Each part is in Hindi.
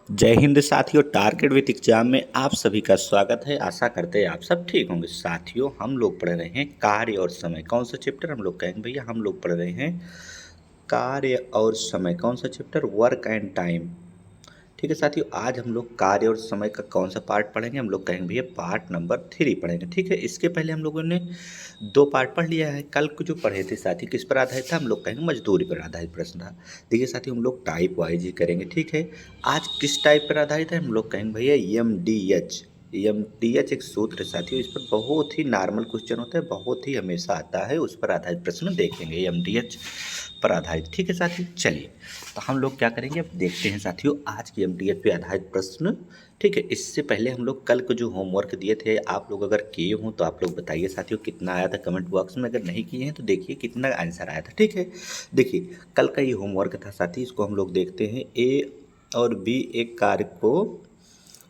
जय हिंद साथियों। टारगेट विथ एग्जाम में आप सभी का स्वागत है। आशा करते हैं आप सब ठीक होंगे। साथियों, हम लोग पढ़ रहे हैं कार्य और समय। कौन सा चैप्टर हम लोग कहेंगे भैया? हम लोग पढ़ रहे हैं कार्य और समय। कौन सा चैप्टर? Work and time. ठीक है साथियों, आज हम लोग कार्य और समय का कौन सा पार्ट पढ़ेंगे? हम लोग कहेंगे भैया पार्ट नंबर 3 पढ़ेंगे। ठीक है, इसके पहले हम लोगों ने 2 पार्ट पढ़ लिया है। कल को जो पढ़े थे साथी किस पर आधारित था? हम लोग कहेंगे मजदूरी पर आधारित प्रश्न था। देखिए साथियों, हम लोग टाइप वाइज ही करेंगे। ठीक है, आज किस टाइप पर आधारित है? हम लोग कहेंगे भैया MDH। MDH एक सूत्र है साथियों, इस पर बहुत ही नॉर्मल क्वेश्चन होता है, बहुत ही हमेशा आता है, उस पर आधारित प्रश्न देखेंगे MDH पर आधारित। ठीक है साथियों, चलिए तो हम लोग क्या करेंगे, अब देखते हैं साथियों आज की MDH पे आधारित प्रश्न। ठीक है, इससे पहले हम लोग कल को जो होमवर्क दिए थे, आप लोग अगर किए हों तो आप लोग बताइए साथियों कितना आया था कमेंट बॉक्स में। अगर नहीं किए हैं तो देखिए कितना आंसर आया था। ठीक है, देखिए कल का ये होमवर्क था साथी, इसको हम लोग देखते हैं। A और B एक कार्य को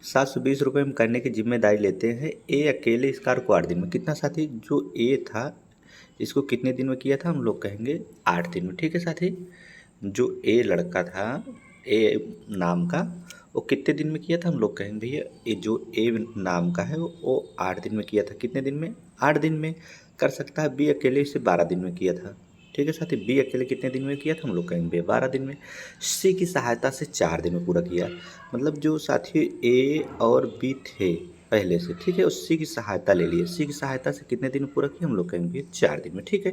720 रुपये में करने की जिम्मेदारी लेते हैं। A अकेले इस कार्य को 8 दिन में, कितना साथी? जो A था इसको कितने दिन में किया था? हम लोग कहेंगे 8 दिन में। ठीक है साथी, जो ए लड़का था, ए नाम का, वो कितने दिन में किया था? हम लोग कहेंगे भैया ये जो ए नाम का है वो 8 दिन में किया था। कितने दिन में? 8 दिन में। कर सकता है बी अकेले इसे 12 दिन में किया था। ठीक है साथी, बी अकेले कितने दिन में किया था? हम लोग कहेंगे भैया 12 दिन में। सी की सहायता से 4 दिन में पूरा किया। मतलब जो साथी ए और बी थे पहले से, ठीक है, उसी की सहायता ले लिए। सी की सहायता से कितने दिन में पूरा किया? हम लोग कहेंगे 4 दिन में। ठीक है,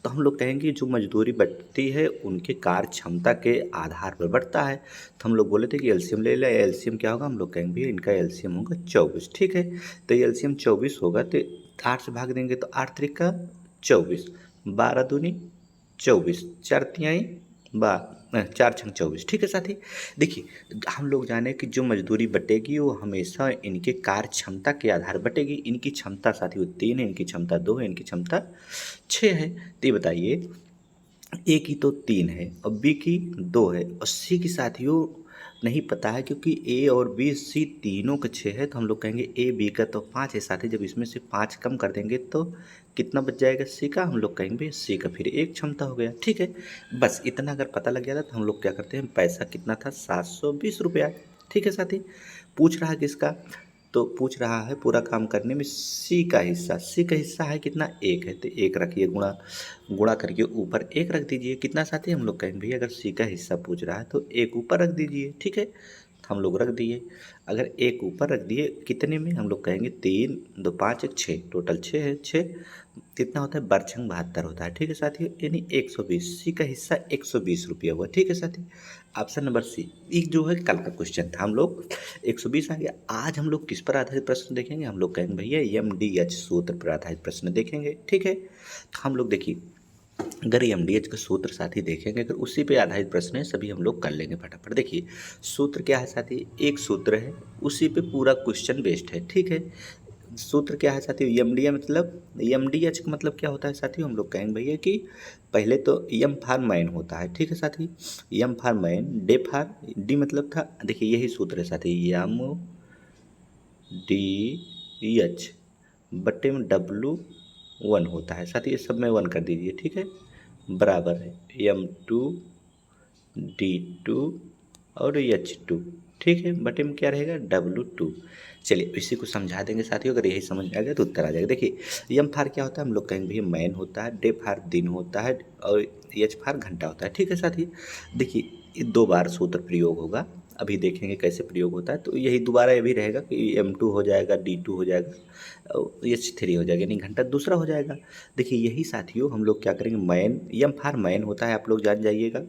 तो हम लोग कहेंगे जो मजदूरी बढ़ती है उनके कार्य क्षमता के आधार पर बढ़ता है। तो हम लोग बोले थे कि एलसीएम ले ले। एलसीएम क्या होगा? हम लोग कहेंगे भैया इनका एलसीएम होगा 24। ठीक है, तो एलसीएम 24 होगा तो 8 से भाग देंगे तो 8 त्रिका 24, 12 दूनी 24, 4 तिहाई 4 छंग 24। ठीक है साथी, देखिए हम लोग जाने कि जो मजदूरी बटेगी वो हमेशा इनके कार्य क्षमता के आधार बटेगी। इनकी क्षमता साथियों 3 है, इनकी क्षमता 2 है, इनकी क्षमता 6 है। तो ये बताइए ए की तो 3 है और बी की 2 है और सी की साथियों नहीं पता है, क्योंकि ए और बी सी तीनों का 6 है। तो हम लोग कहेंगे ए बी का तो 5 है साथी, जब इसमें से 5 कम कर देंगे तो कितना बच जाएगा सी का? हम लोग कहेंगे सी का फिर एक क्षमता हो गया। ठीक है, बस इतना अगर पता लग गया था तो हम लोग क्या करते हैं, पैसा कितना था? 720 रुपया। ठीक है साथी, पूछ रहा है किसका? तो पूछ रहा है पूरा काम करने में सी का हिस्सा। सी का हिस्सा है कितना? 1 है, तो 1 रखिए, गुणा गुणा करके ऊपर 1 रख दीजिए। कितना साथी? हम लोग कहेंगे भैया अगर सी का हिस्सा पूछ रहा है तो 1 ऊपर रख दीजिए। ठीक है, हम लोग रख दिए। अगर 1 ऊपर रख दिए कितने में? हम लोग कहेंगे 3 2 5 1 6, टोटल 6 है। 6 कितना होता है? बरछंग 72 होता है। ठीक है साथियों, यानी 120। सी का हिस्सा 120 रुपया हुआ। ठीक है साथी, ऑप्शन नंबर सी। एक जो है कल का क्वेश्चन था, हम लोग 120 आ गया। आज हम लोग किस पर आधारित प्रश्न देखेंगे? हम लोग कहेंगे भैया MDH सूत्र पर आधारित प्रश्न देखेंगे। ठीक है, तो हम लोग देखिए अगर MDH का सूत्र साथी देखेंगे, अगर उसी पे आधारित प्रश्न है सभी हम लोग कर लेंगे फटाफट। देखिए सूत्र क्या है साथी? एक सूत्र है, उसी पे पूरा क्वेश्चन बेस्ड है। ठीक है, सूत्र क्या है साथियों? MDH का मतलब क्या होता है साथियों? हम लोग कहेंगे भैया कि पहले तो M फॉर मैन होता है। ठीक है साथी, M for man, day for, D मतलब था, देखिए यही सूत्र है साथी, MDH बट्टे में W1 होता है साथी, ये सब में 1 कर दीजिए। ठीक है, बराबर है M2 D2 और H2। ठीक है, बटे में क्या रहेगा? W2। चलिए इसी को समझा देंगे साथियों, अगर यही समझ में आ गया तो उत्तर आ जाएगा। देखिए M फार क्या होता है? हम लोग कहेंगे भैया मैन होता है, डे फार दिन होता है और H फार घंटा होता है। ठीक है साथी, देखिए ये 2 बार सूत्र प्रयोग होगा, अभी देखेंगे कैसे प्रयोग होता है। तो यही दोबारा ये भी रहेगा कि M2 हो जाएगा, D2 हो जाएगा और H3 हो जाएगा, यानी घंटा दूसरा हो जाएगा। देखिए यही साथियों हम लोग क्या करेंगे, मैन, M फार मैन होता है, आप लोग जान जाइएगा।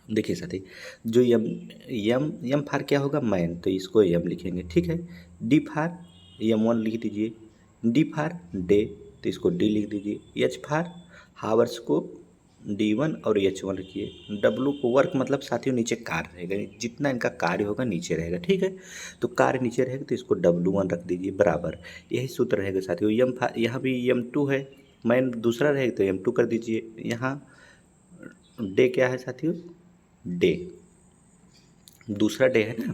देखिए साथी जो यम फार क्या होगा? मैन, तो इसको यम लिखेंगे। ठीक है, डी फार M1 लिख दीजिए, डी फार डे तो इसको डी लिख दीजिए, एच फार हावर्स को D1 और H1 रखिए, डब्लू को वर्क मतलब साथियों नीचे कार्य रहेगा, जितना इनका कार्य होगा नीचे रहेगा। ठीक है, तो कार्य नीचे रहेगा तो इसको W1 रख दीजिए बराबर, यही सूत्र रहेगा साथियों। यहाँ भी M2 है, मैन दूसरा रहेगा तो M2 कर दीजिए। यहाँ डे क्या है साथियों? डे, दूसरा डे है ना,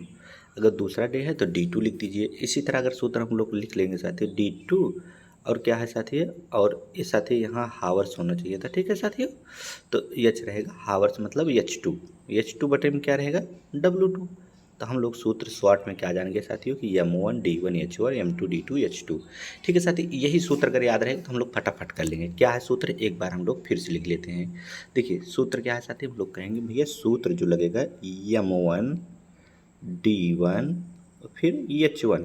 अगर दूसरा डे है तो D2 लिख दीजिए। इसी तरह अगर सूत्र हम लोग लिख लेंगे साथियों, D2 और क्या है साथियों, और ये साथियों यहाँ हावर्स होना चाहिए था। ठीक है साथियों, तो H रहेगा हावर्स मतलब H2 बटे में क्या रहेगा? W2। तो हम लोग सूत्र शॉर्ट में क्या जानेंगे साथियों कि M1D1H1 M2D2H2। ठीक है साथी, यही सूत्र अगर याद रहेगा तो हम लोग फटाफट कर लेंगे। क्या है सूत्र, एक बार हम लोग फिर से लिख लेते हैं। देखिए सूत्र क्या है साथी, हम लोग कहेंगे भैया सूत्र जो लगेगा M1D1 फिर H1।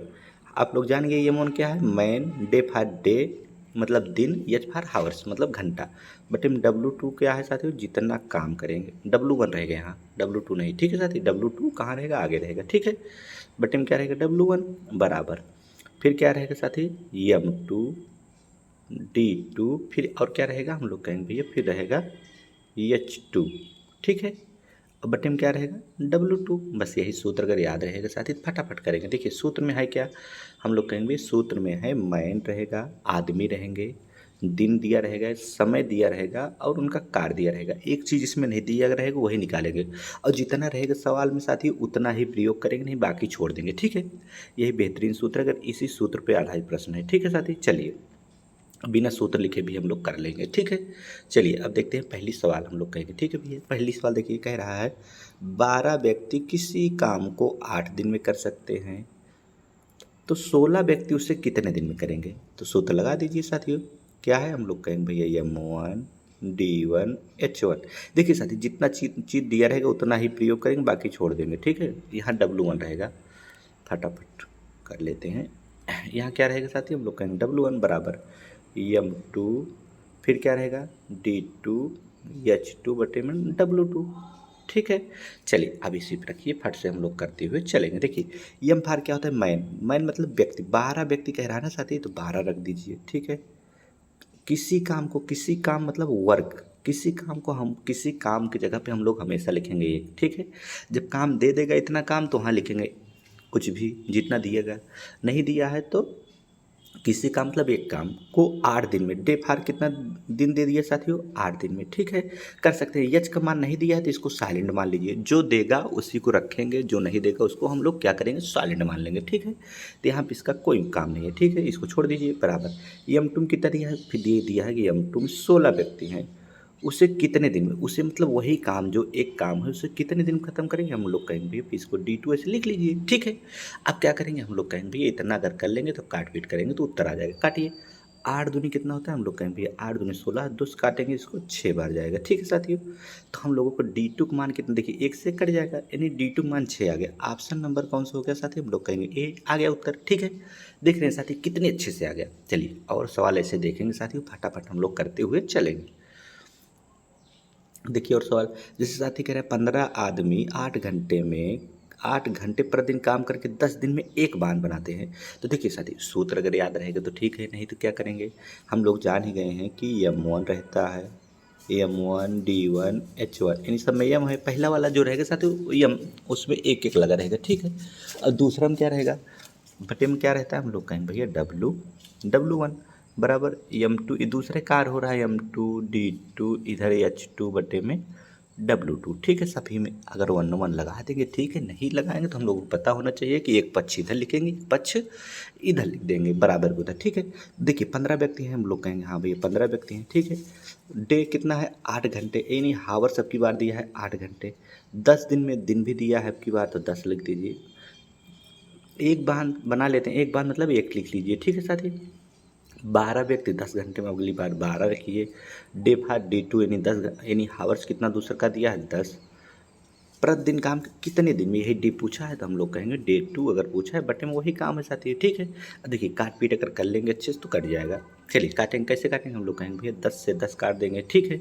आप लोग जानेंगे M1 क्या है, मैन, डे फॉर डे मतलब दिन, H फॉर हावर्स मतलब घंटा। बट हम W2 क्या है साथियों, जितना काम करेंगे। W1 रहेगा यहाँ, W2 नहीं। ठीक है साथी, W2 कहाँ रहेगा, आगे रहेगा। ठीक है, बट में क्या रहेगा W1 बराबर, फिर क्या रहेगा साथी M2D2, फिर और क्या रहेगा, हम लोग कहेंगे भैया फिर रहेगा H2। ठीक है, अब बटे में क्या रहेगा W2। बस यही सूत्र अगर याद रहेगा साथी फटाफट करेंगे। देखिए सूत्र में है क्या, हम लोग कहेंगे सूत्र में है मैन रहेगा, आदमी रहेंगे, दिन दिया रहेगा, समय दिया रहेगा और उनका कार्य दिया रहेगा। एक चीज़ इसमें नहीं दिया रहेगा वही निकालेंगे, और जितना रहेगा सवाल में साथी उतना ही प्रयोग करेंगे, नहीं बाकी छोड़ देंगे। ठीक है, यही बेहतरीन सूत्र, अगर इसी सूत्र पर आधारित प्रश्न है। ठीक है साथी, चलिए बिना सूत्र लिखे भी हम लोग कर लेंगे। ठीक है, चलिए अब देखते हैं पहली सवाल हम लोग कहेंगे। ठीक है भैया, पहली सवाल देखिए कह रहा है 12 व्यक्ति किसी काम को 8 दिन में कर सकते हैं, तो 16 व्यक्ति उसे कितने दिन में करेंगे। तो सूत्र लगा दीजिए साथियों, क्या है, हम लोग कहेंगे भैया M1D1H1। देखिए साथी जितना चीज दिया रहेगा उतना ही प्रयोग करेंगे, बाकी छोड़ देंगे। ठीक है, यहाँ W1 रहेगा, फटाफट कर लेते हैं। यहाँ क्या रहेगा साथी, हम लोग कहेंगे W1 बराबर M2, फिर क्या रहेगा D2H2 बटे में W2। ठीक है, चलिए अब इसी पर रखिए, फट से हम लोग करते हुए चलेंगे। देखिए एम फार क्या होता है, मैन, मैन मतलब व्यक्ति, 12 व्यक्ति कह रहा है ना साथी, तो 12 रख दीजिए। ठीक है, किसी काम को, किसी काम मतलब वर्क, किसी काम को हम किसी काम की जगह पे हम लोग हमेशा लिखेंगे ये। ठीक है, जब काम दे देगा इतना काम तो वहाँ लिखेंगे कुछ भी जितना दिएगा, नहीं दिया है तो किसी का मतलब एक काम को 8 दिन में, डे फार कितना दिन दे दिया साथियों, 8 दिन में। ठीक है, कर सकते हैं। यच का मान नहीं दिया है तो इसको साइलेंट मान लीजिए, जो देगा उसी को रखेंगे, जो नहीं देगा उसको हम लोग क्या करेंगे, साइलेंट मान लेंगे। ठीक है, तो यहाँ पे इसका कोई काम नहीं है। ठीक है, इसको छोड़ दीजिए बराबर। M2 कितना दिया है, फिर दिया है कि M2 में 16 व्यक्ति हैं, उसे कितने दिन में, उसे मतलब वही काम जो एक काम है उसे कितने दिन खत्म करेंगे, हम लोग कहेंगे भैया इसको D2 ऐसे लिख लीजिए। ठीक है, अब क्या करेंगे, हम लोग कहेंगे भैया इतना अगर कर लेंगे तो काट पीट करेंगे तो उत्तर आ जाएगा। काटिए, 8 दूनी कितना होता है, हम लोग कहेंगे भैया 8 दूनी 16, 2 से काटेंगे इसको 6 बार जाएगा। ठीक है साथियों, तो हम लोगों को D2 का मान कितना, देखिए 1 से कट जाएगा, यानी D2 का मान 6 आ गया। ऑप्शन नंबर कौन सा हो गया साथी, हम लोग कहेंगे ए आ गया उत्तर। ठीक है, देख रहे हैं साथी कितने अच्छे से आ गया। चलिए और सवाल ऐसे देखेंगे साथियों, फटाफट हम लोग करते हुए चलेंगे। देखिए और सवाल, जैसे साथी कह रहे हैं 15 आदमी 8 घंटे में 8 घंटे प्रतिदिन काम करके 10 दिन में एक बांध बनाते हैं। तो देखिए साथी सूत्र अगर याद रहेगा तो ठीक है, नहीं तो क्या करेंगे, हम लोग जान ही गए हैं कि M1 रहता है, M1D1H1, इन सब में M है। पहला वाला जो रहेगा साथी M, उसमें एक एक लगा रहेगा। ठीक है, और दूसरा में क्या रहेगा, बटे में क्या रहता है, हम लोग कहेंगे भैया W1 बराबर M2, दूसरे कार हो रहा है M2D2, इधर H2 बटे में W2। ठीक है, सभी में अगर 1 1 लगा देंगे ठीक है, नहीं लगाएंगे तो हम लोगों को पता होना चाहिए कि एक पक्ष इधर लिखेंगे, पक्ष इधर लिख देंगे, बराबर को उधर। ठीक है, देखिए 15 व्यक्ति हैं, हम लोग कहेंगे हाँ भैया 15 व्यक्ति हैं। ठीक है, डे कितना है 8 घंटे, यानी हावर सबकी बार दिया है 8 घंटे, 10 दिन में दिन भी दिया है आपकी बार तो 10 लिख दीजिए। एक बांध बना लेते हैं, एक बांध मतलब एक लिख लीजिए। ठीक है साथी, 12 व्यक्ति 10 घंटे में, अगली बार 12 रखिए। डे फार D2 यानी 10 यानी हावर्स कितना दूसरा का दिया है 10, प्रतिदिन काम कितने दिन में, यही डी पूछा है तो हम लोग कहेंगे D2 अगर पूछा है बटे में वही काम है साथी। ठीक है, देखिए काट पीट अगर कर लेंगे अच्छे से तो कट जाएगा। चलिए काटेंगे, कैसे काटेंगे, हम लोग कहेंगे भैया 10 से 10 काट देंगे। ठीक है,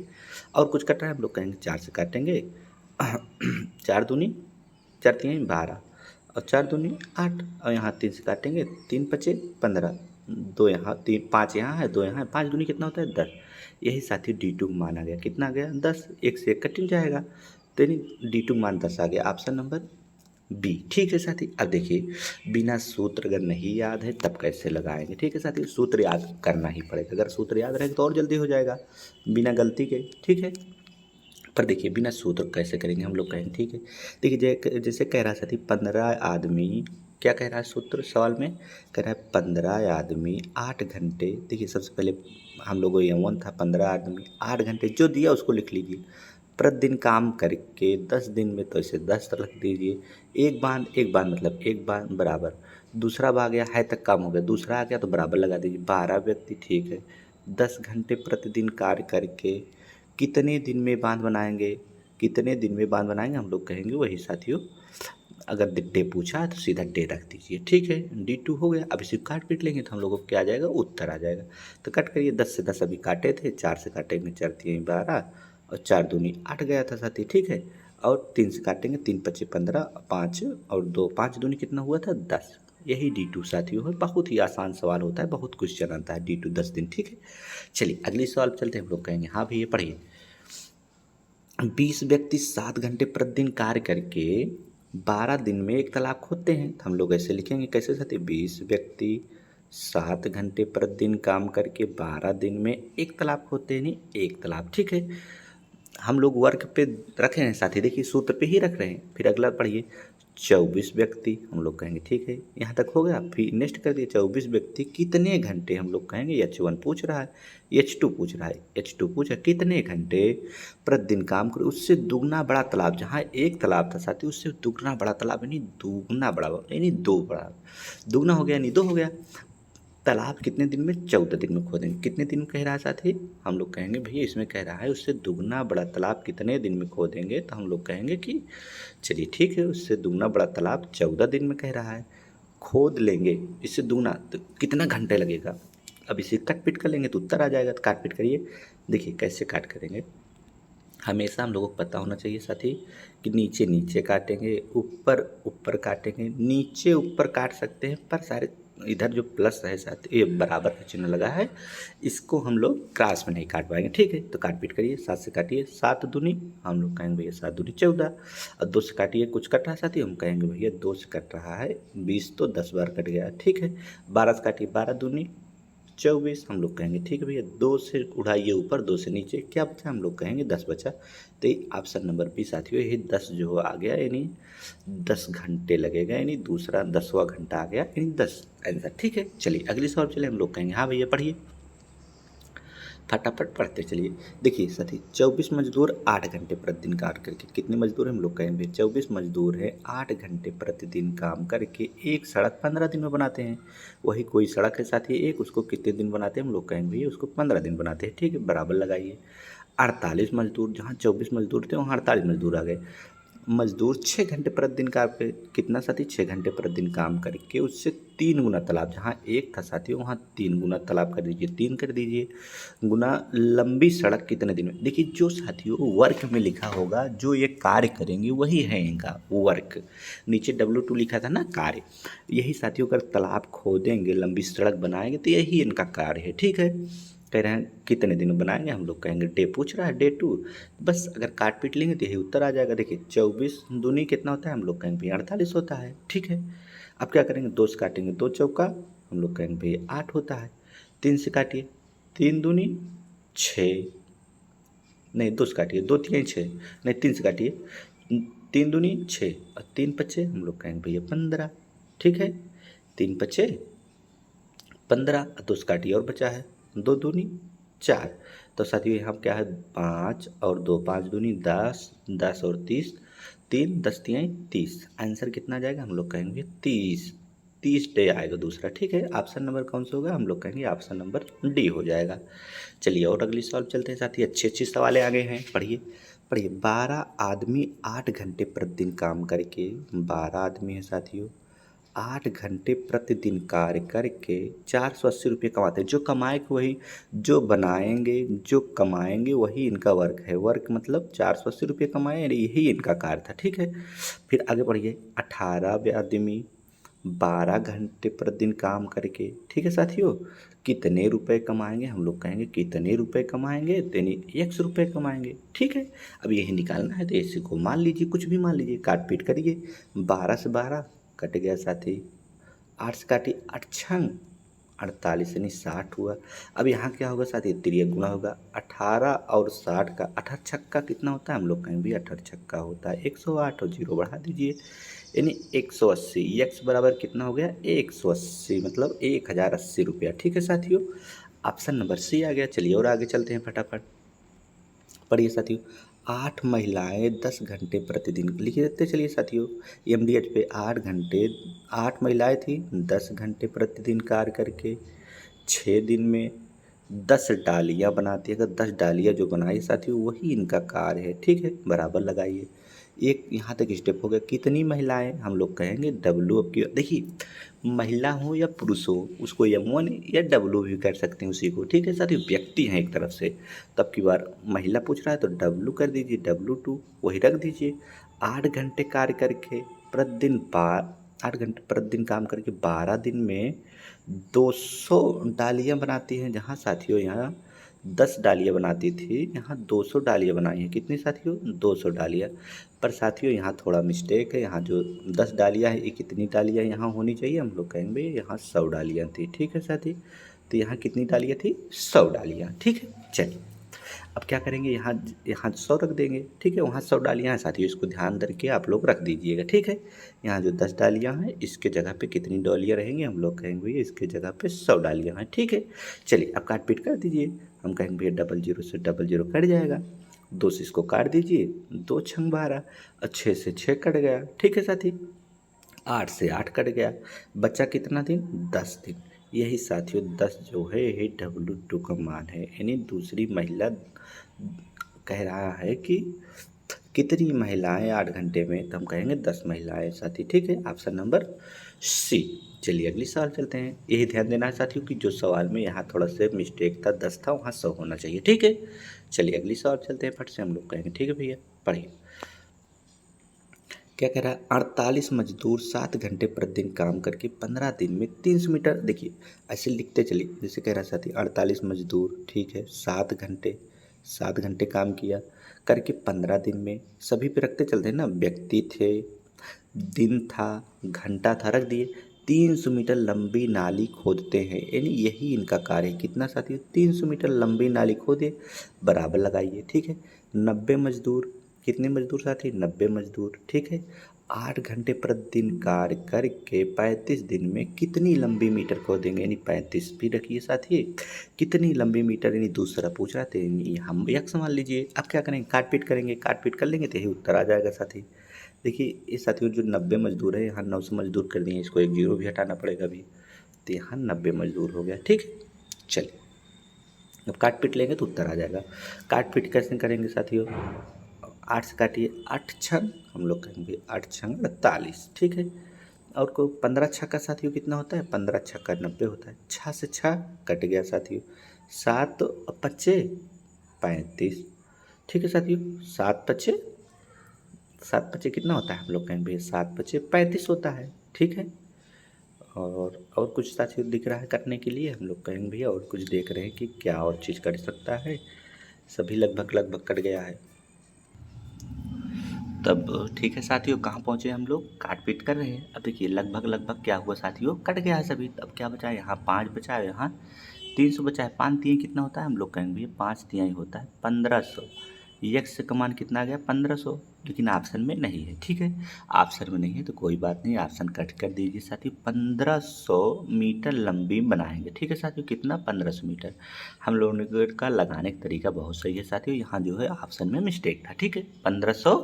और कुछ कट रहा है हम लोग कहेंगे 4 से काटेंगे 4 दूनी 4 तीन 12 और 4 दूनी 8, और यहाँ 3 से काटेंगे 3 पचे 15, 2 यहाँ 3 5 यहाँ है 2 यहाँ है, 5 दूनी कितना होता है 10। यही साथी D2 माना गया, कितना आ गया 10, 1 से 1 कट जाएगा तो D2 मान 10 आ गया, ऑप्शन नंबर बी। ठीक है साथी, अब देखिए बिना सूत्र अगर नहीं याद है तब कैसे लगाएंगे। ठीक है साथी, सूत्र याद करना ही पड़ेगा, अगर सूत्र याद रहेगा तो और जल्दी हो जाएगा बिना गलती के। ठीक है, पर देखिए बिना सूत्र कैसे करेंगे, हम लोग कहेंगे ठीक है। देखिए जैसे कह रहा साथी 15 आदमी, क्या कह रहा है सूत्र सवाल में, कह रहा है 15 आदमी 8 घंटे। देखिए सबसे पहले हम लोगों को M1 था, 15 आदमी 8 घंटे जो दिया उसको लिख लीजिए, प्रतिदिन काम करके 10 दिन में, तो इसे 10 रख दीजिए। एक बांध मतलब एक बांध बराबर, दूसरा भाग गया है तक काम हो गया, दूसरा आ गया तो बराबर लगा दीजिए। 12 व्यक्ति, ठीक है, 10 घंटे प्रतिदिन कार्य करके कितने दिन में बांध बनाएंगे, कितने दिन में बांध बनाएंगे हम लोग कहेंगे वही साथियों। अगर डे पूछा है तो सीधा डे रख दीजिए, ठीक है। D2 हो गया। अब इसे काट पीट लेंगे तो हम लोगों को क्या आ जाएगा, उत्तर आ जाएगा। तो कट करिए, 10 से 10 अभी काटे थे, 4 से काटेंगे 4 3 12 और 4 दूनी 8 गया था साथी, ठीक है। और 3 से काटेंगे, 3 5 15, 5 और 2, 5 दूनी कितना हुआ था, 10। यही D2 साथियों है। बहुत ही आसान सवाल होता है, बहुत क्वेश्चन आता है D2 10 दिन, ठीक है। चलिए अगली सवाल चलते हैं। हम लोग कहेंगे हाँ भैया पढ़िए। 20 व्यक्ति 7 घंटे प्रतिदिन कार्य करके 12 दिन में एक तालाब खोदते हैं। तो हम लोग ऐसे लिखेंगे, कैसे साथी, 20 व्यक्ति 7 घंटे प्रतिदिन काम करके 12 दिन में एक तालाब खोदते हैं, नहीं एक तालाब, ठीक है। हम लोग वर्क पे रखे हैं साथी, देखिए सूत्र पे ही रख रहे हैं। फिर अगला पढ़िए, 24 व्यक्ति हम लोग कहेंगे, ठीक है, यहाँ तक हो गया। फिर नेक्स्ट कर दिए, 24 व्यक्ति कितने घंटे हम लोग कहेंगे, H1 पूछ रहा है, H2 पूछ रहा है, H2 पूछा कितने घंटे प्रतिदिन काम करो, उससे दुगना बड़ा तालाब, जहाँ एक तालाब था साथी उससे दुगना बड़ा तालाब, यानी दुगना बड़ा, यानी दो बड़ा, दुगना हो गया यानी दो हो गया। तालाब कितने दिन में, 14 दिन में खोदेंगे। कितने दिन कह रहा है साथी, हम लोग कहेंगे भैया इसमें कह रहा है उससे दुगना बड़ा तालाब कितने दिन में खोदेंगे, तो हम लोग कहेंगे कि चलिए ठीक है, उससे दुगना बड़ा तालाब 14 दिन में कह रहा है, खोद लेंगे इससे दुगना, तो कितना घंटे लगेगा। अब इसे कट पिट कर लेंगे तो उत्तर आ जाएगा। तो काट पिट करिए, देखिए कैसे काट करेंगे। हमेशा हम लोगों को पता होना चाहिए साथी कि नीचे नीचे काटेंगे, ऊपर ऊपर काटेंगे, नीचे ऊपर काट सकते हैं पर सारे इधर जो प्लस है साथ, ये बराबर का चिन्ह लगा है, इसको हम लोग क्रॉस में नहीं काट पाएंगे, ठीक है। तो काट पीट करिए, 7 से काटिए, 7 दूनी हम लोग कहेंगे भैया 7 दूनी 14, और 2 से काटिए, कुछ कट रहा है साथी, हम कहेंगे भैया 2 से कट रहा है 20, तो 10 बार कट गया, ठीक है। 12 से काटिए, 12 दूनी 24 हम लोग कहेंगे, ठीक है भैया। 2 से उड़ाइए ऊपर, 2 से नीचे, क्या बचा, हम लोग कहेंगे 10 बचा। तो ये ऑप्शन नंबर बी साथियों, ये 10 जो आ गया, यानी 10 घंटे लगेगा, यानी दूसरा 10वां घंटा आ गया, यानी 10 आंसर, ठीक है। चलिए अगली सवाल चले, हम लोग कहेंगे हाँ भैया पढ़िए, फटाफट पढ़ते चलिए। देखिए साथी, 24 मजदूर 8 घंटे प्रतिदिन कार्य करके, कितने मजदूर हम लोग कहेंगे, 24 मजदूर है 8 घंटे प्रतिदिन काम करके एक सड़क 15 दिन में बनाते हैं। वही कोई सड़क है साथी एक, उसको कितने दिन बनाते हैं, हम लोग कहेंगे भैया उसको 15 दिन बनाते हैं, ठीक है, बराबर लगाइए। 48 मजदूर, जहाँ 24 मजदूर थे वहाँ 48 मजदूर आ गए। मजदूर 6 घंटे प्रतिदिन काम पे, कितना साथी, 6 घंटे प्रतिदिन काम करके उससे 3 गुना तालाब, जहाँ एक था साथी वहाँ 3 गुना तालाब कर दीजिए, 3 कर दीजिए, गुना लंबी सड़क कितने दिन में। देखिए जो साथियों वर्क में लिखा होगा, जो ये कार्य करेंगे वही है इनका वर्क। नीचे W2 लिखा था ना कार्य, यही साथियों अगर तालाब खोदेंगे, लंबी सड़क बनाएंगे तो यही इनका कार्य है, ठीक है। कह रहे हैं कितने दिन में बनाएंगे, हम लोग कहेंगे डे पूछ रहा है, डे 2, बस अगर काट पीट लेंगे तो यही उत्तर आ जाएगा। देखिए 24 दूनी कितना होता है, हम लोग कहेंगे भैया 48 होता है, ठीक है। अब क्या करेंगे, 2 से काटेंगे, 2 चौका हम लोग कहेंगे भैया 8 होता है। 3 से काटिए, 3 दूनी 6, नहीं 2 से काटिए, 2 तियाई 6, नहीं 3 से काटिए, 3 दूनी 6 और 3 पच्चे हम लोग कहेंगे भैया 15, ठीक है। 3 पच्चे 15, 2 से काटिए और बचा है 2 दूनी 4, तो साथियों यहाँ क्या है 5 और 2, 5 दूनी 10, 10 और 30, 3 10 तियाई 30, आंसर कितना जाएगा, हम लोग कहेंगे 30 डे आएगा दूसरा, ठीक है। ऑप्शन नंबर कौन सा होगा, हम लोग कहेंगे ऑप्शन नंबर डी हो जाएगा। चलिए और अगली सवाल चलते हैं साथी, अच्छी सवालें आ गए हैं, पढ़िए पढ़िए। 12 आदमी 8 घंटे प्रतिदिन काम करके, 12 आदमी है साथियों, 8 घंटे प्रतिदिन कार्य करके 480 रुपये कमाते हैं। जो कमाएंगे वही, जो बनाएंगे जो कमाएंगे वही इनका वर्क है। वर्क मतलब 480 रुपये कमाए, यही इनका कार्य था, ठीक है। फिर आगे बढ़िए, 18 आदमी 12 घंटे प्रतिदिन काम करके, ठीक है साथियों, कितने रुपए कमाएंगे, हम लोग कहेंगे कितने रुपए कमाएंगे, यानी 100 रुपये कमाएंगे, ठीक है। अब यही निकालना है तो इसी को मान लीजिए, कुछ भी मान लीजिए, काट पीट करिए, 12 से 12 कट गया साथी, 8 से काटी 8 छंग 48 यानी 60 हुआ। अब यहाँ क्या होगा साथी, तिरिया गुना होगा, 18 और 60 का 18 छक्का कितना होता है, हम लोग कहेंगे भी 18 छक्का होता है 108, और 0 बढ़ा दीजिए, यानी 180, x बराबर कितना हो गया 180, मतलब 1080 रुपया, ठीक है साथियों। ऑप्शन नंबर सी आ गया। चलिए और आगे चलते हैं फटाफट, पढ़िए साथियों। 8 महिलाएं 10 घंटे प्रतिदिन लिख देते चलिए साथियों। एमडीएच पे 8 घंटे, 8 महिलाएं थी 10 घंटे प्रतिदिन कार्य करके 6 दिन में 10 डालियाँ बनाती है। अगर 10 डालियाँ जो बनाई साथियों वही इनका कार्य है, ठीक है, बराबर लगाइए। एक यहाँ तक स्टेप हो गया। कितनी महिलाएं, हम लोग कहेंगे डब्लू। अब की देखिए महिला हो या पुरुष हो उसको M1 या डब्लू भी कर सकते हैं उसी को, ठीक है साथियों, व्यक्ति हैं एक तरफ से। तब की बार महिला पूछ रहा है तो डब्लू कर दीजिए, W2 वही रख दीजिए। 8 घंटे कार्य करके प्रतिदिन 8 घंटे प्रतिदिन काम करके 12 दिन में 200 डालियाँ बनाती हैं। जहाँ साथियों यहाँ 10 डालियाँ बनाती थी, यहाँ 200 डालियाँ बनाई हैं। कितनी साथियों? 200 डालियाँ। पर साथियों यहाँ थोड़ा मिस्टेक है। यहाँ जो 10 डालियाँ है, ये कितनी डालियाँ यहाँ होनी चाहिए? हम लोग कहेंगे यहाँ 100 डालियाँ थी, ठीक है साथी। तो यहाँ कितनी डालियाँ थी? 100 डालियाँ, ठीक है। चलिए अब क्या करेंगे, यहाँ यहाँ 100 रख देंगे, ठीक है। वहाँ 100 डालियाँ हैं साथियों, इसको ध्यान करके आप लोग रख दीजिएगा, ठीक है। यहाँ जो 10 डालियाँ हैं इसके जगह पे कितनी डालियाँ रहेंगी? हम लोग कहेंगे भैया इसके जगह पे 100 डालियाँ हैं, ठीक है। चलिए अब काट पीट कर दीजिए। हम कहेंगे भैया डबल जीरो से डबल जीरो कट जाएगा, 2 से इसको काट दीजिए, 2 छंग 12 और 6 से 6 कट गया, ठीक है साथी। 8 से 8 कट गया, बचा कितना दिन? 10 दिन। यही साथियों 10 जो है यही W2 का मान है। यानी दूसरी महिला कह रहा है कि कितनी महिलाएं 8 घंटे में, तो हम कहेंगे 10 महिलाएं साथी, ठीक है। Option number C. चलिए अगली सवाल चलते हैं। यही ध्यान देना है साथियों कि जो सवाल में यहाँ थोड़ा सा मिस्टेक था, 10 था वहाँ 100 होना चाहिए, ठीक है। चलिए अगली सवाल चलते हैं, फट से हम लोग कहेंगे, ठीक है भैया पढ़िए। क्या कह रहा है? 48 मजदूर 7 घंटे प्रतिदिन काम करके 15 दिन में 300 मीटर, देखिए ऐसे लिखते चलिए। जैसे कह रहा साथी 48 मजदूर, ठीक है, 7 घंटे काम किया करके 15 दिन में, सभी पे रखते चलते हैं ना, व्यक्ति थे, दिन था, घंटा था, रख दिए। 300 मीटर लंबी नाली खोदते हैं, यानी यही इनका कार्य है। कितना साथियों? 300 मीटर लंबी नाली खोदे, बराबर लगाइए, ठीक है। 90 मजदूर, कितने मजदूर साथी? 90 मजदूर, ठीक है। 8 घंटे प्रतिदिन कार्य करके 35 दिन में कितनी लंबी मीटर खोदेंगे? यानी 35 भी रखिए साथी। कितनी लंबी मीटर, यानी दूसरा पूछ रहा था, हम यक्स मान लीजिए। अब क्या करेंगे? काट पीट करेंगे, काट पीट कर लेंगे तो यही उत्तर आ जाएगा साथी। देखिए ये साथियों जो 90 मजदूर है, यहाँ 900 मजदूर कर दिए, इसको एक जीरो भी हटाना पड़ेगा अभी, तो यहाँ 90 मजदूर हो गया, ठीक है। चलिए अब काट पीट लेंगे तो उत्तर आ जाएगा। काट पीट कैसे करेंगे साथियों? 8 से काटिए, 8 छंग, हम लोग कहेंगे 8 छंग 48, ठीक है। और को 15 छक्का साथियों कितना होता है? 15 छक्का 90 होता है। 6 से 6 कट गया साथियों, 7 और 5 35, ठीक है साथियों। 7 पचे कितना होता है? हम लोग कहेंगे 7 पचे 35 होता है, ठीक है। और कुछ साथियों दिख रहा है करने के लिए? हम लोग कहेंगे भैया और कुछ देख रहे हैं कि क्या और चीज़ कर सकता है। सभी लगभग लगभग कट गया है। तब ठीक है साथियों, कहाँ पहुँचे हम लोग? काट पीट कर रहे हैं। अब देखिए लगभग लगभग क्या हुआ साथियों? कट गया है सभी। अब क्या बचा है? यहाँ 5 बचा है, यहाँ 300 बचा है। 5 तियाई कितना होता है? हम लोग कहेंगे भैया 5 तियाई होता है 1500। यक्स का मान कितना आ गया? 1500, लेकिन ऑप्शन में नहीं है, ठीक है। ऑप्शन में नहीं है तो कोई बात नहीं, ऑप्शन कट कर दीजिए साथियों। 1500 मीटर लंबी बनाएंगे, ठीक है साथियों। कितना? 1500 मीटर। हम लोगों का लगाने का तरीका बहुत सही है साथियों। यहाँ जो है ऑप्शन में मिस्टेक था, ठीक है। 1500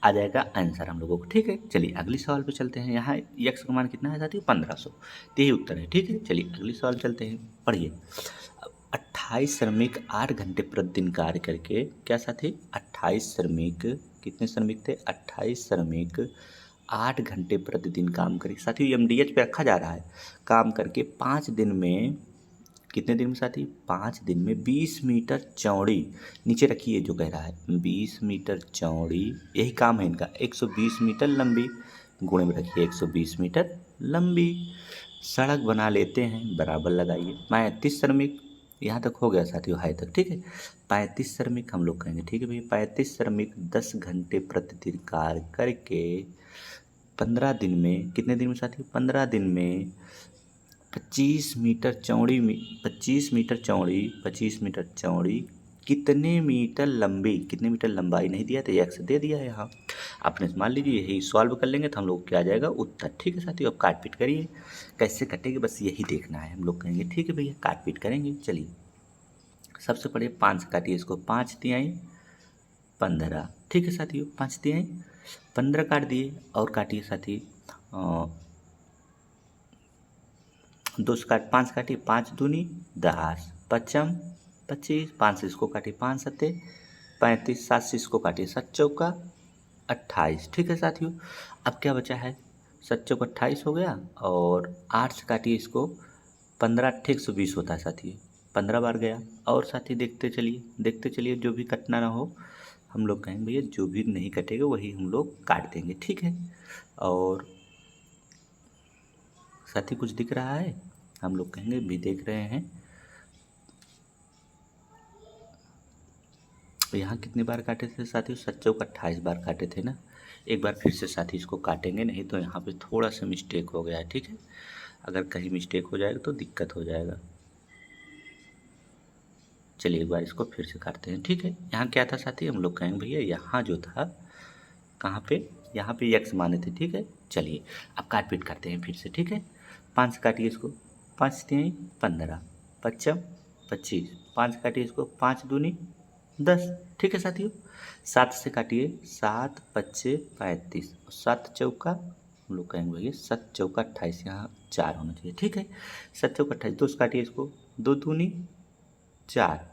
आ जाएगा आंसर हम लोगों को, ठीक है। चलिए अगली सवाल पे चलते हैं। यहाँ यक्स का मान कितना है साथियों? 1500, तो यही उत्तर है, ठीक है। चलिए अगली सवाल चलते हैं, पढ़िए। 28 श्रमिक 8 घंटे प्रतिदिन कार्य करके, क्या साथी? 28 श्रमिक, कितने श्रमिक थे? 28 श्रमिक 8 घंटे प्रतिदिन काम करके, साथियों एमडीएच पे रखा जा रहा है, काम करके 5 दिन में, कितने दिन में साथी? 5 दिन में 20 मीटर चौड़ी, नीचे रखिए जो कह रहा है 20 मीटर चौड़ी, यही काम है इनका। 120 मीटर लंबी, गुणे में रखिए 120 मीटर लंबी सड़क बना लेते हैं, बराबर लगाइए। 35 श्रमिक, यहाँ तक हो गया साथियों, हाई तक, ठीक है। 35 श्रमिक हम लोग कहेंगे, ठीक है भैया। 35 श्रमिक 10 घंटे प्रतिदिन कार्य करके 15 दिन में, कितने दिन में साथियों? 15 दिन में 25 मीटर चौड़ी, 25 मीटर चौड़ी, 25 मीटर चौड़ी कितने मीटर लंबी, कितने मीटर लंबाई नहीं दिया तो एक्स दे दिया है यहाँ। आपने मान लीजिए यही सॉल्व कर लेंगे तो हम लोग क्या आ जाएगा? उत्तर, ठीक है साथियों। अब काट पीट करिए, कैसे कटेंगे बस यही देखना है। हम लोग कहेंगे ठीक है भैया काट पीट करेंगे। चलिए सबसे पहले 5 से काटिए इसको, 5 तिहाई 15। ठीक है साथियों, 5 तिहाई 15 काट दिए और काटिए साथी 2 से 5 काटिए, 5 दूनी 10, पचम 25, 5 से इसको काटिए 5 सत्ते 35, 7 से इसको काटिए 7 चौका 28। ठीक है साथियों, अब क्या बचा है 7 चौका 28 हो गया और 8 से काटिए इसको 15 अट्ठे 120 होता है साथियों, 15 बार गया। और साथी देखते चलिए जो भी कटना ना हो हम लोग कहेंगे भैया जो भी नहीं कटेगा वही हम लोग काट देंगे। ठीक है, और साथी कुछ दिख रहा है हम लोग कहेंगे भी देख रहे हैं। यहाँ कितनी बार काटे थे साथी, 7 चौका 28 बार काटे थे ना। एक बार फिर से साथी इसको काटेंगे, नहीं तो यहाँ पे थोड़ा सा मिस्टेक हो गया है। ठीक है, अगर कहीं मिस्टेक हो जाएगा तो दिक्कत हो जाएगा। चलिए एक बार इसको फिर से काटते हैं। ठीक है, यहाँ क्या था साथी, हम लोग कहेंगे भैया यहाँ जो था कहाँ पे, यहाँ पे x माने थे। ठीक है, चलिए अब काट पीट करते हैं फिर से। ठीक है, 5 से काटिए इसको, 5 तिहाई 15, पचम 25, 5 से काटिए इसको, 5 दूनी 10। ठीक है साथियों, 7 से काटिए, 7 पच्चे 35, 7 चौका हम लोग कहेंगे भैया 7 चौका 28, यहाँ 4 होना चाहिए। ठीक है, 7 चौका 28, 2 से काटिए इसको, 2 दूनी 4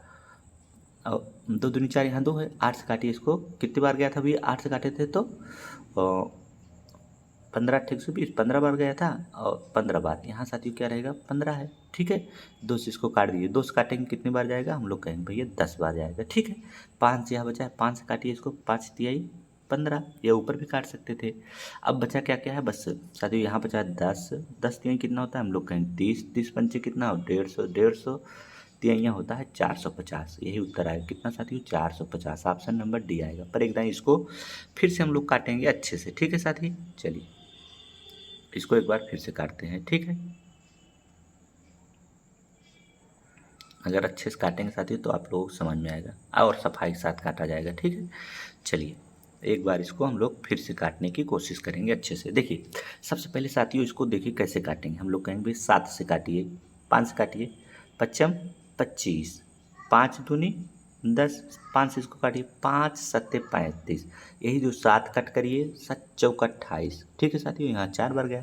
और 2 दूनी 4, यहाँ 2 है। 8 से काटिए इसको, कितनी बार गया था भैया, 8 से काटे थे तो 15 अट्ठे 120, 15 बार गया था और 15 बार यहाँ साथियों क्या रहेगा 15 है। ठीक है, 2 से इसको काट दीजिए, 2 से काटेंगे कितनी बार जाएगा, हम लोग कहेंगे भैया 10 बार जाएगा। ठीक है, 5 यहाँ बचा है, 5 से काटिए इसको, 5 तिहाई 15, या ऊपर भी काट सकते थे। अब बचा क्या क्या है, बस साथियों यहाँ बचा 10, 10 तिहाई कितना होता है, हम लोग कहेंगे 30, 30 पंचे कितना हो 150, 150 तिहाइयाँ होता है 450। यही उत्तर आएगा कितना साथियों 450, ऑप्शन नंबर डी आएगा। पर एकदम इसको फिर से हम लोग काटेंगे अच्छे से। ठीक है साथी, चलिए इसको एक बार फिर से काटते हैं। ठीक है, अगर अच्छे से काटेंगे साथियों तो आप लोगों को समझ में आएगा और सफाई के साथ काटा जाएगा। ठीक है, चलिए एक बार इसको हम लोग फिर से काटने की कोशिश करेंगे अच्छे से। देखिए सबसे पहले साथियों इसको देखिए कैसे काटेंगे, हम लोग कहेंगे 7 से काटिए, 5 से काटिए, पचम 25, 5 दूनी 10, 5 से इसको काटिए, 5 सत्ते 35, यही जो 7 कट करिए 7 चौका 28। ठीक है साथियों, यहाँ 4 बार गया।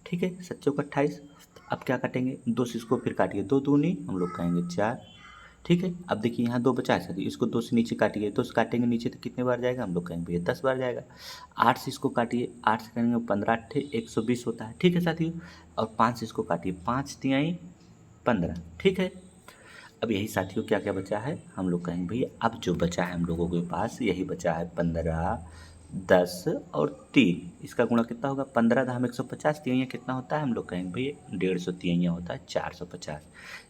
ठीक है, 7 चौका 28। अब क्या काटेंगे, 2 से इसको फिर काटिए, 2 दूनी हम लोग कहेंगे 4। ठीक है, अब देखिए यहाँ 2 बचा है साथियों, इसको 2 से नीचे काटिए, 2 से काटेंगे नीचे तो कितने बार जाएगा, हम लोग कहेंगे भैया 10 बार जाएगा। 8 से इसको काटिए, 8 से करेंगे 15 अट्ठे 120 होता है। ठीक है साथियों, और 5 से इसको काटिए, 5 तिहाई 15। ठीक है, अब यही साथियों क्या क्या बचा है, हम लोग कहेंगे भैया अब जो बचा है हम लोगों के पास यही बचा है 15, 10 और 3, इसका गुणा कितना होगा, 15 धाम 150, तिहाइयाँ कितना होता है, हम लोग कहेंगे भैया 150 तिहाइयाँ होता है 450।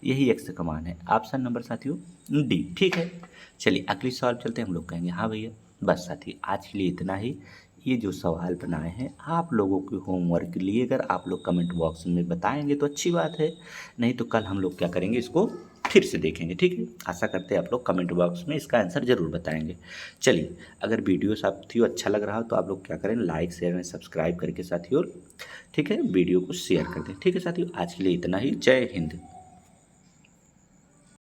यही x का मान है, ऑप्शन नंबर साथियों डी। ठीक है, चलिए अगली सवाल चलते हैं। हम लोग कहेंगे हाँ भैया बस साथी आज के लिए इतना ही। ये जो सवाल बनाए हैं आप लोगों के होमवर्क के लिए, अगर आप लोग कमेंट बॉक्स में बताएंगे तो अच्छी बात है, नहीं तो कल हम लोग क्या करेंगे इसको फिर से देखेंगे। ठीक है, आशा करते हैं आप लोग कमेंट बॉक्स में इसका आंसर ज़रूर बताएंगे। चलिए अगर वीडियो साथियों अच्छा लग रहा हो तो आप लोग क्या करें, लाइक शेयर एंड सब्सक्राइब करके साथियों ठीक है वीडियो को शेयर कर दें। ठीक है साथियों, आज के लिए इतना ही। जय हिंद।